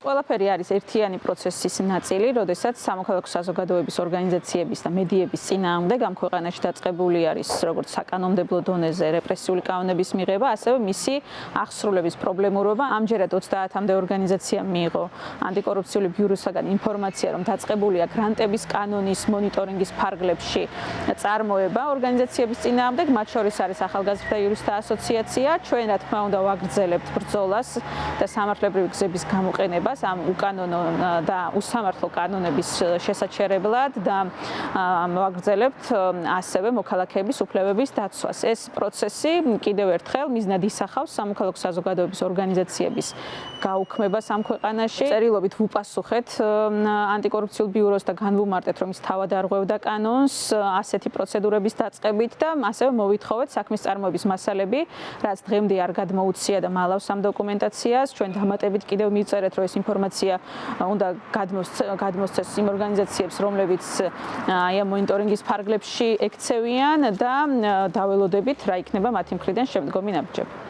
ყველაფერი არის ერთიანი პროცესის ნაწილი, როდესაც სამოქალაქო საზოგადოების ორგანიზაციების და მედიების წინააღმდეგ ამ ქვეყანაში დაწყებული არის როგორც საკანონმდებლო დონეზე რეპრესიული კანონების მიღება, ასევე მისი აღსრულების პრობლემურობა. ამჯერად 30-მდე ორგანიზაციამ მიიღო ანტიკორუფციული ბიუროსაგან ინფორმაცია, რომ დაწყებულია გრანტების კანონის მონიტორინგის ფარგლებში წარმოება ორგანიზაციების წინააღმდეგ, მათ შორის არის ახალგაზრდა იურისტთა ასოციაცია. ჩვენ რა თქმა უნდა ვაგრძელებთ ბრძოლას და სამართლებრივი გზების გამოყენებას ამ უკანონო და უსამართლო კანონების შესაჩერებლად და ვაგრძელებთ ასევე მოქალაქეების უფლებების დაცვას. ეს პროცესი კიდევ ერთხელ მიზნად ისახავს სამოქალაქო საზოგადოების ორგანიზაციების გაუქმებას ამ ქვეყანაში. წერილობით ვუპასუხეთ ანტიკორუფციულ ბიუროს და განვუმარტეთ, რომ ის თავად არღვევდა კანონს ასეთი პროცედურების დაწყებით და ასევე მოვითხოვეთ საქმის წარმოების მასალები, რაც დღემდე არ გადმოუცია და მალავს ამ დოკუმენტაციას. ჩვენ დამატებით კიდევ მივწერეთ, რომ ეს ინფორმაცია უნდა გადმოსცეს იმ ორგანიზაციებს, რომლებიც აი ამ მონიტორინგის ფარგლებში ექცევიან და დაველოდებით რა იქნება მათი მხრიდან შემდგომი ნაბიჯები.